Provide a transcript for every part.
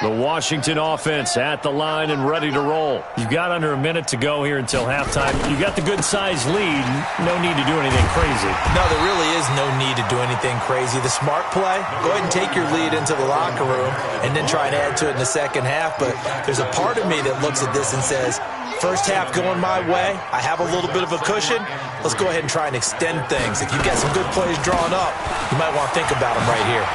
The Washington offense at the line and ready to roll. You've got under a minute to go here until halftime. You've got the good-sized lead. No need to do anything crazy. No, there really is no need to do anything crazy. The smart play, go ahead and take your lead into the locker room and then try and add to it in the second half. But there's a part of me that looks at this and says, first half going my way, I have a little bit of a cushion. Let's go ahead and try and extend things. If you get some good plays drawn up, you might want to think about them right here.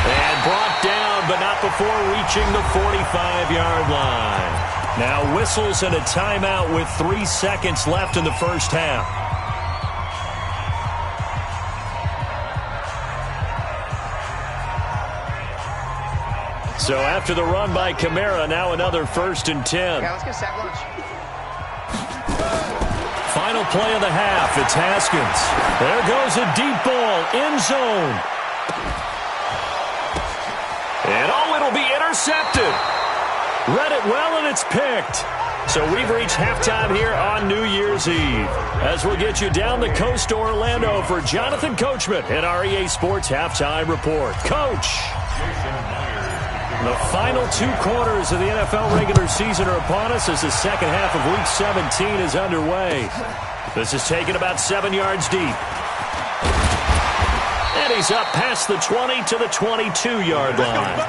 And brought down, but not before reaching the 45-yard line. Now whistles and a timeout with 3 seconds left in the first half. So after the run by Kamara, now another 1st and 10. Yeah, let's get sack lunch. Final play of the half. It's Haskins. There goes a deep ball. End zone. And it'll be intercepted. Read it well, and it's picked. So we've reached halftime here on New Year's Eve. As we'll get you down the coast to Orlando for Jonathan Coachman at our EA Sports Halftime Report. Coach. The final 2 quarters of the NFL regular season are upon us as the second half of Week 17 is underway. This is taken about 7 yards deep. And he's up past the 20 to the 22-yard line.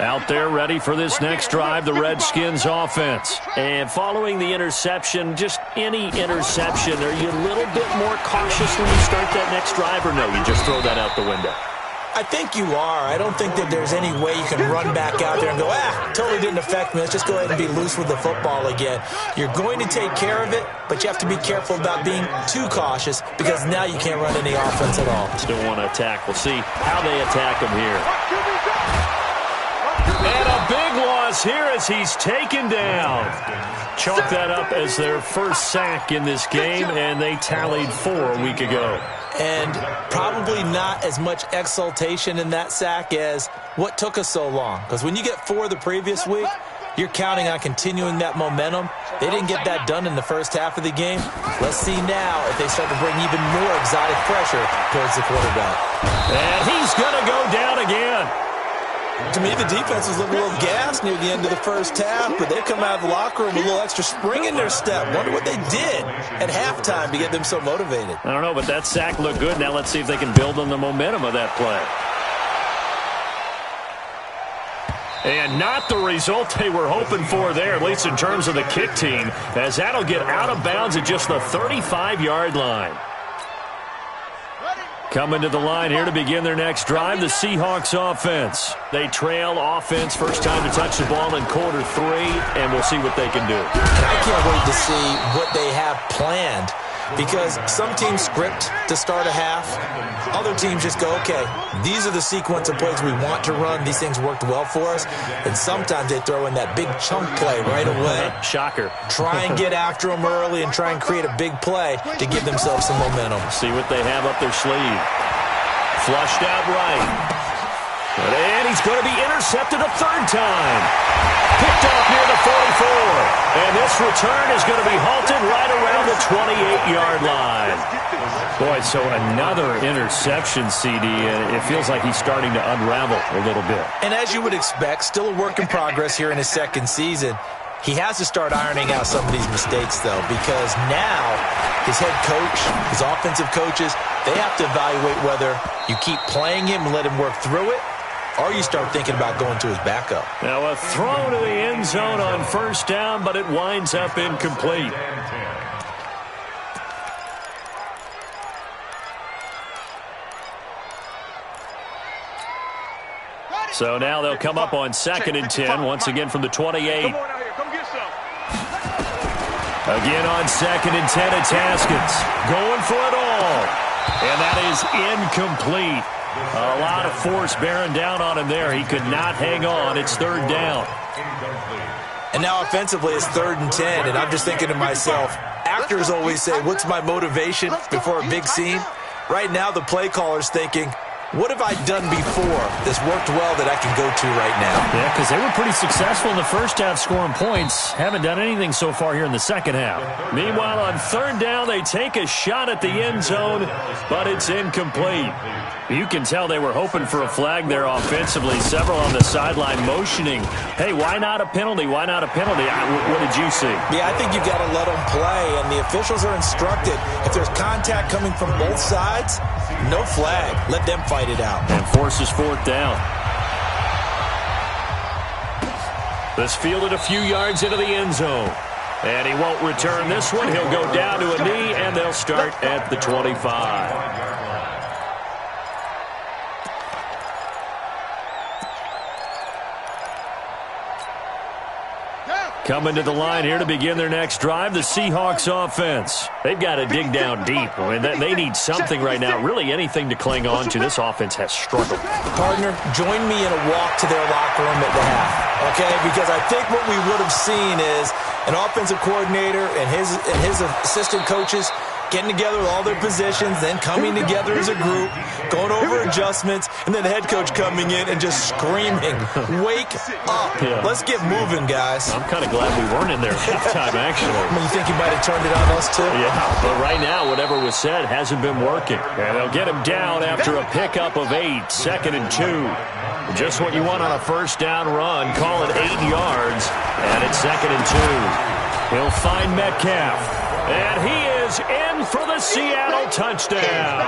Out there ready for this next drive, the Redskins offense. And following the interception, just any interception, are you a little bit more cautious when you start that next drive, or no, you just throw that out the window? I think you are. I don't think that there's any way you can run back out there and go, totally didn't affect me. Let's just go ahead and be loose with the football again. You're going to take care of it, but you have to be careful about being too cautious because now you can't run any offense at all. Still want to attack. We'll see how they attack him here. And a big loss here as he's taken down. Chalk that up as their first sack in this game, and they tallied 4 a week ago. And probably not as much exultation in that sack as what took us so long. Because when you get 4 the previous week, you're counting on continuing that momentum. They didn't get that done in the first half of the game. Let's see now if they start to bring even more exotic pressure towards the quarterback. And he's going to go down again. To me, the defense was looking a little gassed near the end of the first half, but they come out of the locker room with a little extra spring in their step. Wonder what they did at halftime to get them so motivated. I don't know, but that sack looked good. Now let's see if they can build on the momentum of that play. And not the result they were hoping for there, at least in terms of the kick team, as that'll get out of bounds at just the 35-yard line. Coming to the line here to begin their next drive, the Seahawks offense. They trail offense, first time to touch the ball in quarter 3, and we'll see what they can do. And I can't wait to see what they have planned, because some teams script to start a half. Other teams just go, okay, these are the sequence of plays we want to run. These things worked well for us. And sometimes they throw in that big chunk play right away. Shocker. Try and get after them early and try and create a big play to give themselves some momentum. See what they have up their sleeve. Flushed out right. And he's going to be intercepted a 3rd time. Picked off near the 44. And this return is going to be halted right around the 28-yard line. Boy, so another interception, CD. And it feels like he's starting to unravel a little bit. And as you would expect, still a work in progress here in his 2nd season. He has to start ironing out some of these mistakes, though, because now his head coach, his offensive coaches, they have to evaluate whether you keep playing him and let him work through it, or you start thinking about going to his backup. Now a throw to the end zone on 1st down, but it winds up incomplete. So now they'll come up on 2nd and 10, once again from the 28. Again on 2nd and 10, it's Haskins going for it all. And that is incomplete. A lot of force bearing down on him there. He could not hang on. It's 3rd down. And now offensively it's 3rd and 10. And I'm just thinking to myself, actors always say, what's my motivation before a big scene? Right now the play caller's thinking, what have I done before that's worked well that I can go to right now? Yeah, because they were pretty successful in the first half scoring points. Haven't done anything so far here in the second half. Meanwhile, on third down, they take a shot at the end zone, but it's incomplete. You can tell they were hoping for a flag there offensively. Several on the sideline motioning, hey, why not a penalty? Why not a penalty? What did you see? Yeah, I think you've got to let them play, and the officials are instructed. If there's contact coming from both sides, no flag. Let them fight it out. And forces fourth down. This fielded a few yards into the end zone. And he won't return this one. He'll go down to a knee, and they'll start at the 25. Coming to the line here to begin their next drive, the Seahawks offense. They've got to dig down deep. I mean, they need something right now, really anything to cling on to. This offense has struggled. Partner, join me in a walk to their locker room at the half, okay? Because I think what we would have seen is an offensive coordinator and his assistant coaches getting together with all their positions, then coming together as a group, going over adjustments, and then the head coach coming in and just screaming, wake up. Yeah. Let's get moving, guys. I'm kind of glad we weren't in there at halftime, actually. You think he might have turned it on us, too? Yeah, but right now, whatever was said hasn't been working. And they'll get him down after a pickup of 8, 2nd and 2. Just what you want on a first down run. Call it 8 yards, and it's 2nd and 2. He'll find Metcalf. And he is in for the Seattle touchdown.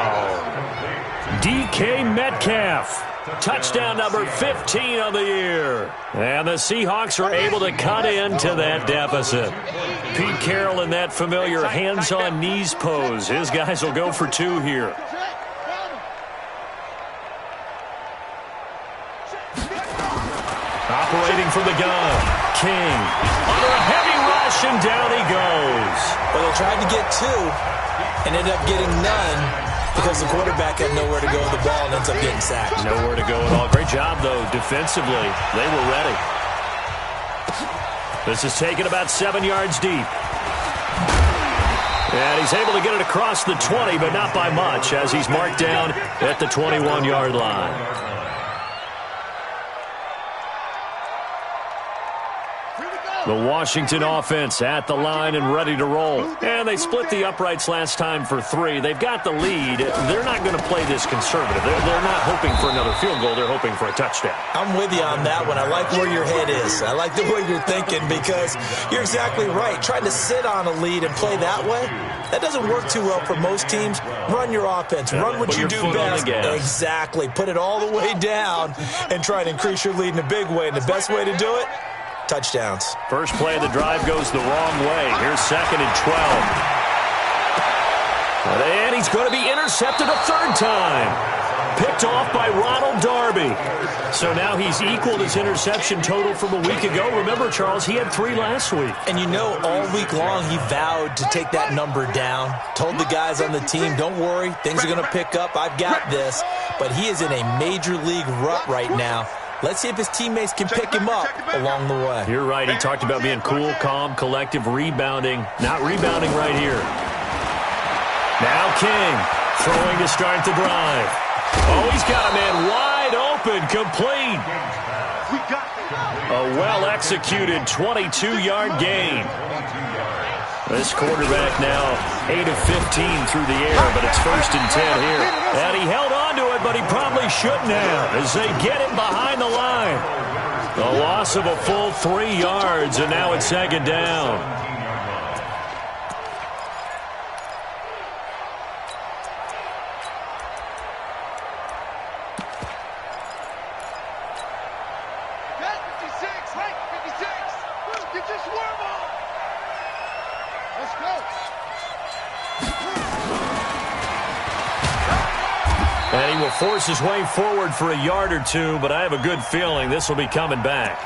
DK Metcalf, touchdown number 15 of the year. And the Seahawks are able to cut into that deficit. Pete Carroll in that familiar hands-on knees pose. His guys will go for 2 here. Operating from the gun, King. Under a heavy rush, and down he goes. Well, they tried to get 2 and ended up getting none because the quarterback had nowhere to go with the ball and ends up getting sacked. Nowhere to go at all. Great job, though, defensively. They were ready. This is taken about 7 yards deep. And he's able to get it across the 20, but not by much, as he's marked down at the 21-yard line. The Washington offense at the line and ready to roll. And they split the uprights last time for 3. They've got the lead. They're not going to play this conservative. They're not hoping for another field goal. They're hoping for a touchdown. I'm with you on that one. I like where your head is. I like the way you're thinking because you're exactly right. Trying to sit on a lead and play that way, that doesn't work too well for most teams. Run your offense. Run what you do best. Exactly. Put it all the way down and try to increase your lead in a big way. And the best way to do it, touchdowns. First play of the drive goes the wrong way. Here's 2nd and 12. And he's going to be intercepted a 3rd time. Picked off by Ronald Darby. So now he's equaled his interception total from a week ago. Remember, Charles, he had 3 last week. And you know, all week long he vowed to take that number down. Told the guys on the team, don't worry, things are going to pick up. I've got this. But he is in a major league rut right now. Let's see if his teammates can pick him up along the way. You're right. He talked about being cool, calm, collective, rebounding. Not rebounding right here. Now King throwing to start the drive. Oh, he's got a man wide open, complete. A well-executed 22-yard gain. This quarterback now 8 of 15 through the air, but it's 1st and 10 here. And he held on to it, but he probably shouldn't have as they get him behind the line. The loss of a full 3 yards, and now it's 2nd down. And he will force his way forward for a yard or 2, but I have a good feeling this will be coming back.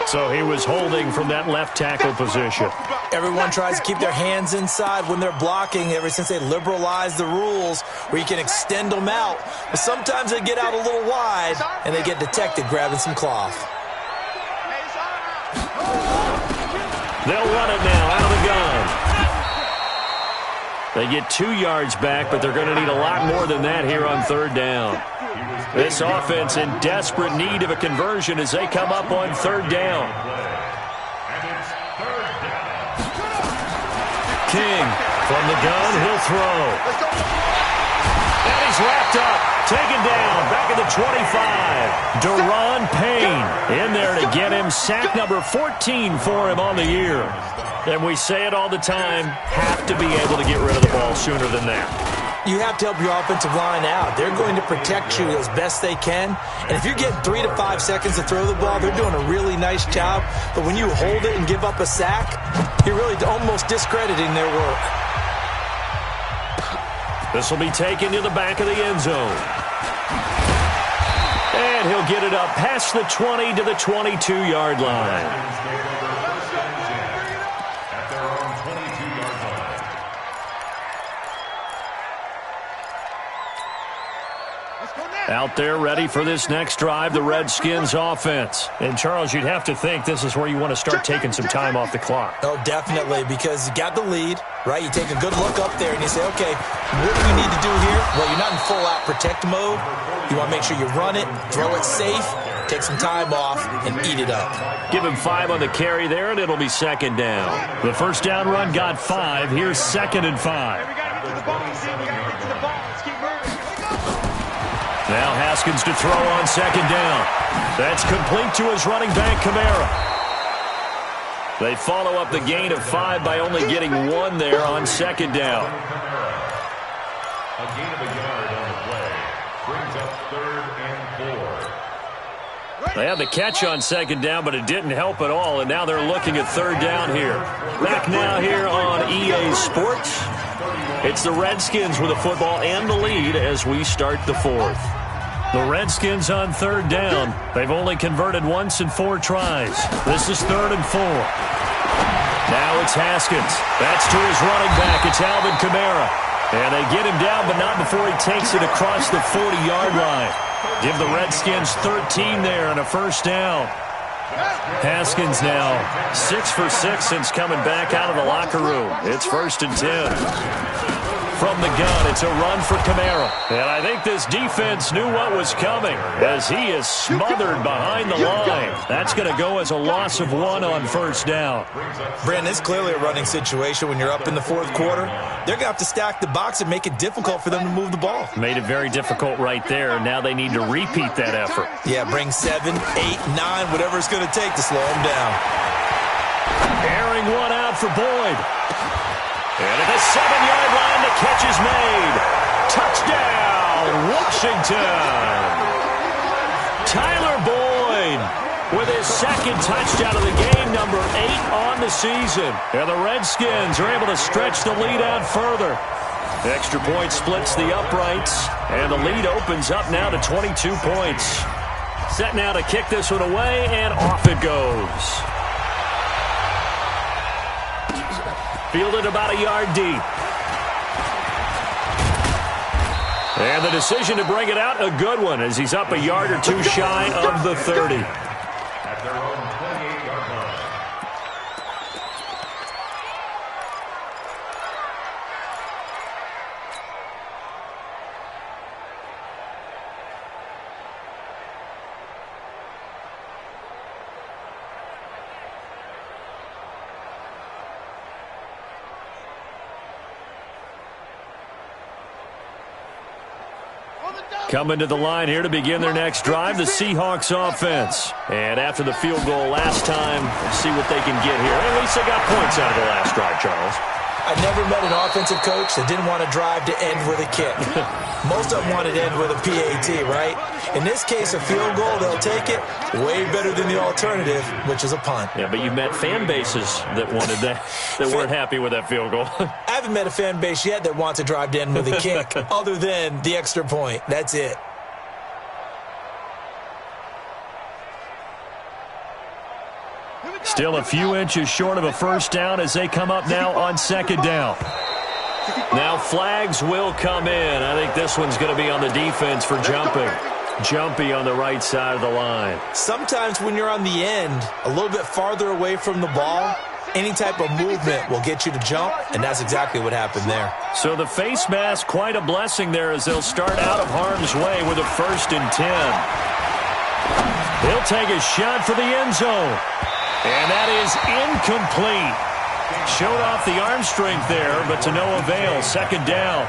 So he was holding from that left tackle position. Everyone tries to keep their hands inside when they're blocking ever since they liberalized the rules where you can extend them out. But sometimes they get out a little wide, and they get detected grabbing some cloth. They'll run it now out of the gun. They get 2 yards back, but they're going to need a lot more than that here on third down. This offense in desperate need of a conversion as they come up on third down. King from the gun, he'll throw. And he's wrapped up, taken down, back at the 25. Deron Payne in there to get him sack number 14 for him on the year. And we say it all the time, have to be able to get rid of the ball sooner than that. You have to help your offensive line out. They're going to protect you as best they can. And if you're getting 3 to 5 seconds to throw the ball, they're doing a really nice job. But when you hold it and give up a sack, you're really almost discrediting their work. This will be taken to the back of the end zone. And he'll get it up past the 20 to the 22-yard line. Out there ready for this next drive, the Redskins offense. And, Charles, you'd have to think this is where you want to start taking some time off the clock. Oh, definitely, because you got the lead, right? You take a good look up there and you say, okay, what do we need to do here? Well, you're not in full-out protect mode. You want to make sure you run it, throw it safe, take some time off, and eat it up. Give him 5 on the carry there, and it'll be second down. The first down run got 5. Here's 2nd and 5. Now Haskins to throw on second down. That's complete to his running back, Kamara. They follow up the gain of 5 by only getting 1 there on second down. A gain of a yard on the play brings up 3rd and 4. They had the catch on second down, but it didn't help at all, and now they're looking at third down here. Back now here on EA Sports. It's the Redskins with the football and the lead as we start the 4th. The Redskins on third down. They've only converted once in 4 tries. This is 3rd and 4. Now it's Haskins. That's to his running back. It's Alvin Kamara. And they get him down, but not before he takes it across the 40-yard line. Give the Redskins 13 there and a first down. Haskins now 6 for 6 since coming back out of the locker room. It's 1st and 10. From the gun, it's a run for Kamara. And I think this defense knew what was coming as he is smothered behind the line. That's going to go as a loss of 1 on first down. Brandon, it's clearly a running situation when you're up in the 4th quarter. They're going to have to stack the box and make it difficult for them to move the ball. Made it very difficult right there. Now they need to repeat that effort. Yeah, bring 7, 8, 9, whatever it's going to take to slow them down. Airing one out for Boyd. And at the 7-yard line, the catch is made. Touchdown, Washington. Tyler Boyd with his 2nd touchdown of the game, number 8 on the season. And the Redskins are able to stretch the lead out further. The extra point splits the uprights, and the lead opens up now to 22 points. Set now to kick this one away, and off it goes. Fielded about a yard deep. And the decision to bring it out, a good one, as he's up a yard or 2 shy of the 30. At their own 28-yard line. Coming to the line here to begin their next drive, the Seahawks offense. And after the field goal last time, let's see what they can get here. At least they got points out of the last drive, Charles. I never met an offensive coach that didn't want to drive to end with a kick. Most of them wanted to end with a PAT, right? In this case, a field goal, they'll take it. Way better than the alternative, which is a punt. Yeah, but you met fan bases that wanted that, that weren't happy with that field goal. I haven't met a fan base yet that wants to drive to end with a kick, other than the extra point. That's it. Still a few inches short of a first down as they come up now on second down. Now flags will come in. I think this one's going to be on the defense for jumping. Jumpy on the right side of the line. Sometimes when you're on the end, a little bit farther away from the ball, Any type of movement will get you to jump, and that's exactly what happened there. So the face mask, quite a blessing there as they'll start out of harm's way with a 1st and 10. He'll take a shot for the end zone. And that is incomplete. Showed off the arm strength there, but to no avail. 2nd down.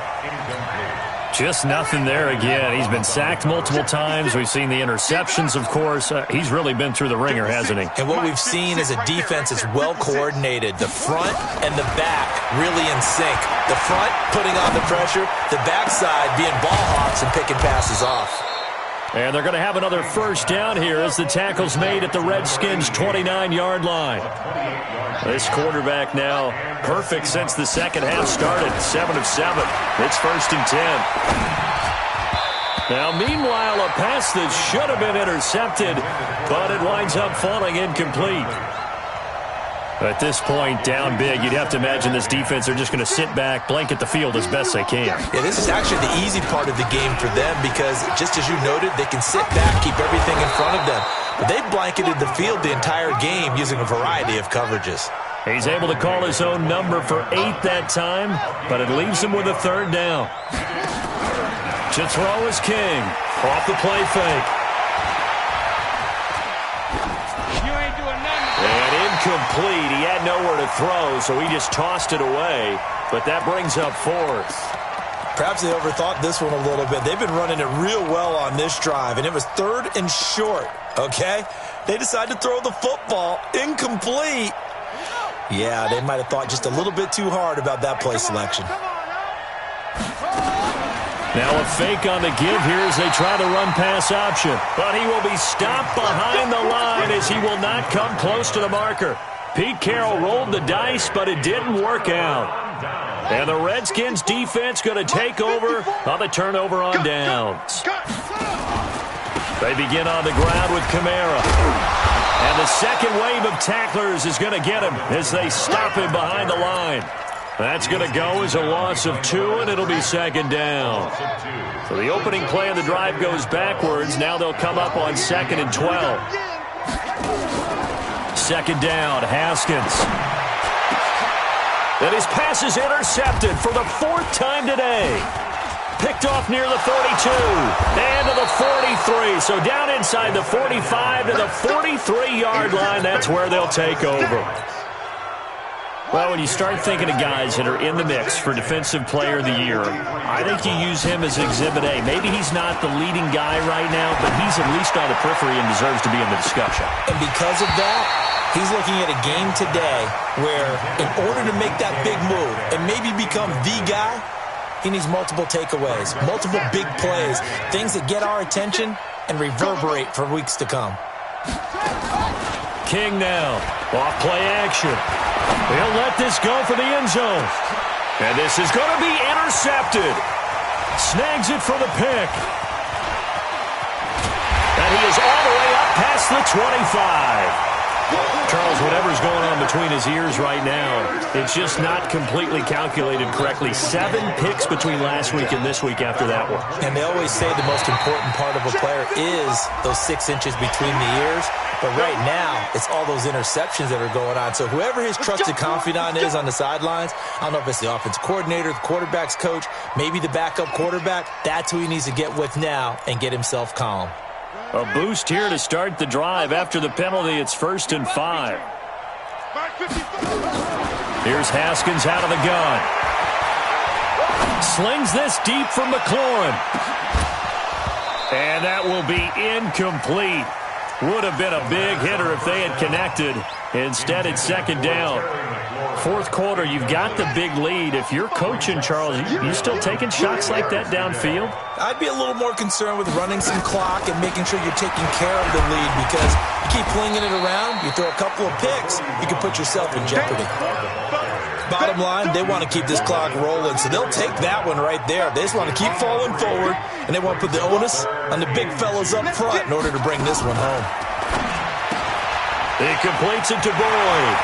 Just nothing there again. He's been sacked multiple times. We've seen the interceptions, of course. He's really been through the ringer, hasn't he? And what we've seen is a defense that's well coordinated. The front and the back really in sync. The front putting on the pressure, the backside being ball hawks and picking passes off. And they're going to have another 1st down here as the tackle's made at the Redskins' 29-yard line. This quarterback now perfect since the second half started. 7 of 7. It's 1st and 10. Now, meanwhile, a pass that should have been intercepted, but it winds up falling incomplete. At this point, down big, you'd have to imagine this defense, they're just going to sit back, blanket the field as best they can. Yeah, this is actually the easy part of the game for them because, just as you noted, they can sit back, keep everything in front of them. But they blanketed the field the entire game using a variety of coverages. He's able to call his own number for 8 that time, but it leaves him with a 3rd down. To throw is King. Off the play fake. And incomplete. He had nowhere to throw, so he just tossed it away. But that brings up 4th. Perhaps they overthought this one a little bit. They've been running it real well on this drive, and it was 3rd and short, okay? They decided to throw the football. Incomplete. Yeah, they might have thought just a little bit too hard about that play selection. Now a fake on the give here as they try the run-pass option. But he will be stopped behind the line as he will not come close to the marker. Pete Carroll rolled the dice, but it didn't work out. And the Redskins defense going to take over on the turnover on downs. They begin on the ground with Kamara. And the second wave of tacklers is going to get him as they stop him behind the line. That's going to go as a loss of 2, and it'll be 2nd down. So the opening play of the drive goes backwards. Now they'll come up on 2nd and 12. 2nd down, Haskins. And his pass is intercepted for the 4th time today. Picked off near the 42 and to the 43. So down inside the 45 to the 43-yard line. That's where they'll take over. Well, when you start thinking of guys that are in the mix for Defensive Player of the Year, I think you use him as Exhibit A. Maybe he's not the leading guy right now, but he's at least on the periphery and deserves to be in the discussion. And because of that, he's looking at a game today where in order to make that big move and maybe become the guy, he needs multiple takeaways, multiple big plays, things that get our attention and reverberate for weeks to come. King now, off play action. He'll let this go for the end zone. And this is going to be intercepted. Snags it for the pick. And he is all the way up past the 25. Charles, whatever's going on between his ears right now, it's just not completely calculated correctly. 7 picks between last week and this week after that one. And they always say the most important part of a player is those 6 inches between the ears. But right now, it's all those interceptions that are going on. So whoever his trusted confidant is on the sidelines, I don't know if it's the offensive coordinator, the quarterback's coach, maybe the backup quarterback, that's who he needs to get with now and get himself calm. A boost here to start the drive. After the penalty, it's 1st and 5. Here's Haskins out of the gun. Slings this deep from McLaurin. And that will be incomplete. Would have been a big hitter if they had connected. Instead, it's 2nd down. 4th quarter, you've got the big lead. If you're coaching, Charles, you still taking shots like that downfield? I'd be a little more concerned with running some clock and making sure you're taking care of the lead because you keep flinging it around, you throw a couple of picks, you can put yourself in jeopardy. Bottom line, they want to keep this clock rolling, so they'll take that one right there. They just want to keep falling forward, and they want to put the onus on the big fellas up front in order to bring this one home. He completes it to Boyd.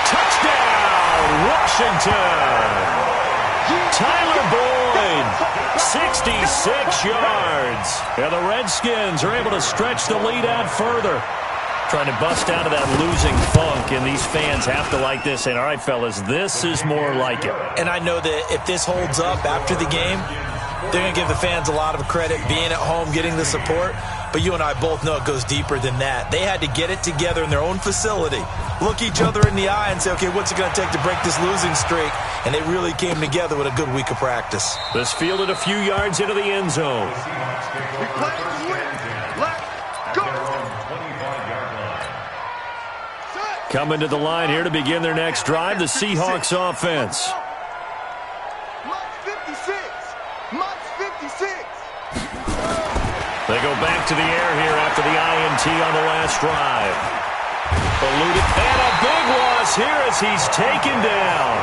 Touchdown, Washington! Tyler Boyd 66 yards. And the Redskins are able to stretch the lead out further. Trying to bust out of that losing funk, and these fans have to like this. And all right, fellas, this is more like it. And I know that if this holds up after the game, they're going to give the fans a lot of credit being at home, getting the support. But you and I both know it goes deeper than that. They had to get it together in their own facility, look each other in the eye and say, okay, what's it going to take to break this losing streak? And they really came together with a good week of practice. This fielded a few yards into the end zone. We play to win. Let's go. Coming to the line here to begin their next drive, the Seahawks offense. March 56. March 56. They go back to the air here after the INT on the last drive. Eluded, and a big loss here as he's taken down.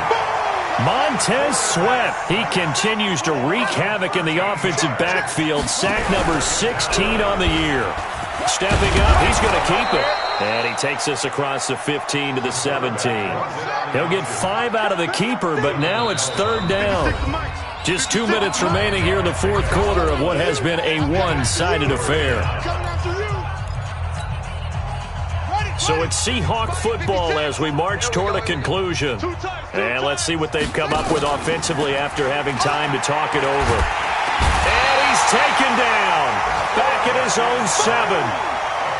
Montez Sweat, he continues to wreak havoc in the offensive backfield. Sack number 16 on the year. Stepping up, he's going to keep it. And he takes us across the 15 to the 17. He'll get 5 out of the keeper, but now it's third down. Just 2 minutes remaining here in the fourth quarter of what has been a one-sided affair. So it's Seahawk football as we march toward a conclusion. And let's see what they've come up with offensively after having time to talk it over. And he's taken down. Back at his own 7.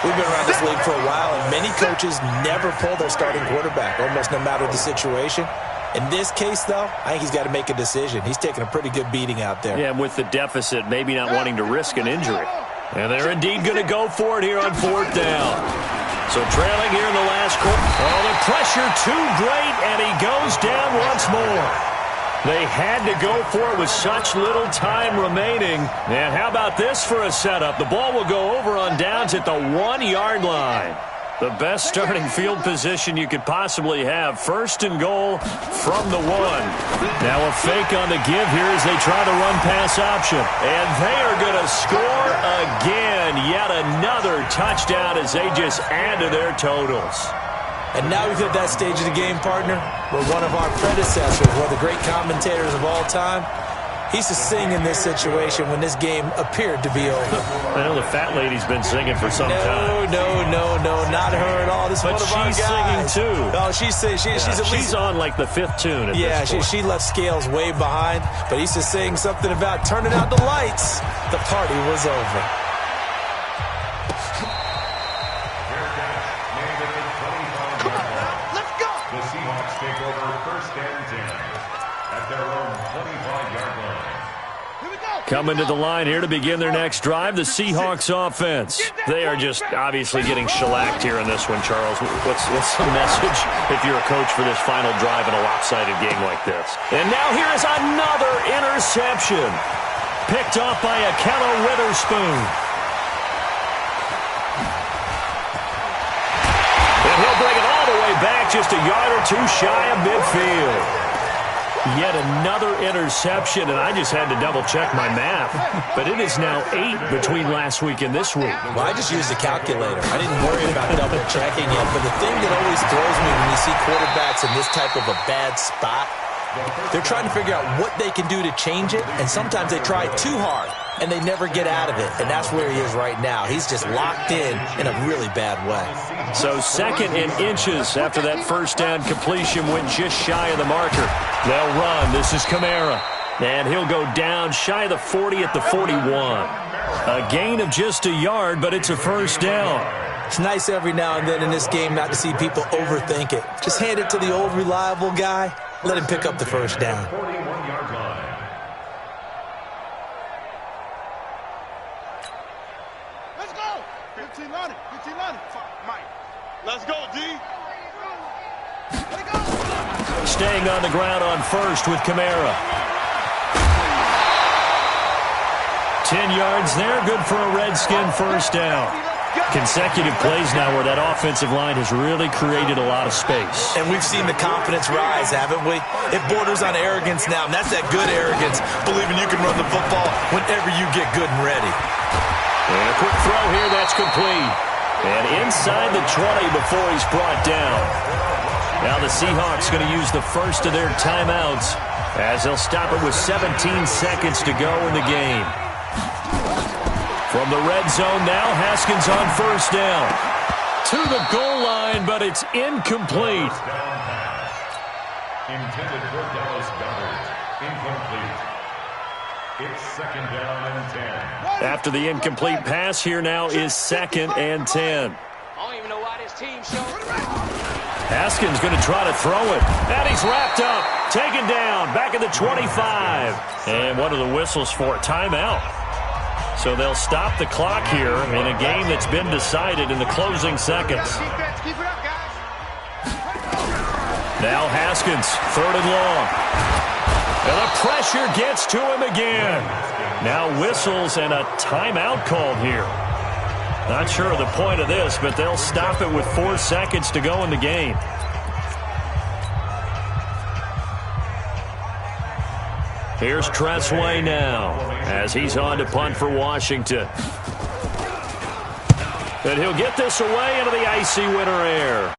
We've been around this league for a while, and many coaches never pull their starting quarterback, almost no matter the situation. In this case, though, I think he's got to make a decision. He's taking a pretty good beating out there. Yeah, and with the deficit, maybe not wanting to risk an injury. And they're indeed going to go for it here on fourth down. So trailing here in the last quarter. Oh, the pressure too great, and he goes down once more. They had to go for it with such little time remaining. And how about this for a setup? The ball will go over on downs at the 1-yard line. The best starting field position you could possibly have. First and goal from the 1. Now a fake on the give here as they try to run pass option. And they are going to score again. Yet another touchdown as they just add to their totals. And now we've hit that stage of the game, partner, where one of our predecessors, one of the great commentators of all time, he used to sing in this situation when this game appeared to be over. I know the fat lady's been singing for some time. No, not her at all. This is one of our guys. But she's singing too. Oh, she's on like the 5th tune at this point. She left Scales way behind, but he used to sing something about turning out the lights. The party was over. Coming to the line here to begin their next drive, the Seahawks offense. They are just obviously getting shellacked here in this one, Charles. What's the message if you're a coach for this final drive in a lopsided game like this? And now here is another interception. Picked off by Akello Witherspoon. And he'll bring it all the way back just a yard or two shy of midfield. Yet another interception, and I just had to double-check my math. But it is now 8 between last week and this week. Well, I just used a calculator. I didn't worry about double-checking it. But the thing that always throws me when you see quarterbacks in this type of a bad spot, they're trying to figure out what they can do to change it, and sometimes they try too hard, and they never get out of it. And that's where he is right now. He's just locked in a really bad way. So 2nd and inches after that first down completion went just shy of the marker. They'll run. This is Kamara. And he'll go down shy of the 40 at the 41. A gain of just a yard, but it's a first down. It's nice every now and then in this game not to see people overthink it. Just hand it to the old reliable guy. Let him pick up the first down. 41-yard line. Let's go. 15 on it. 15 on it. Mike. Let's go, D. Let it go. Staying on the ground on first with Kamara. 10 yards there. Good for a Redskin first down. Consecutive plays now where that offensive line has really created a lot of space. And we've seen the confidence rise, haven't we? It borders on arrogance now, and that's that good arrogance, believing you can run the football whenever you get good and ready. And a quick throw here, that's complete. And inside the 20 before he's brought down. Now the Seahawks going to use the first of their timeouts as they'll stop it with 17 seconds to go in the game. From the red zone now, Haskins on first down. To the goal line, but it's incomplete. Intended for Dallas Goedert. Incomplete. It's second down and 10. After the incomplete pass, here now is second and 10. I don't even know why this team showed. Haskins going to try to throw it. And he's wrapped up. Taken down. Back at the 25. And what are the whistles for? Timeout. So they'll stop the clock here in a game that's been decided in the closing seconds. Now Haskins, third and long. And the pressure gets to him again. Now whistles and a timeout called here. Not sure of the point of this, but they'll stop it with 4 seconds to go in the game. Here's Tressway now as he's on to punt for Washington. And he'll get this away into the icy winter air.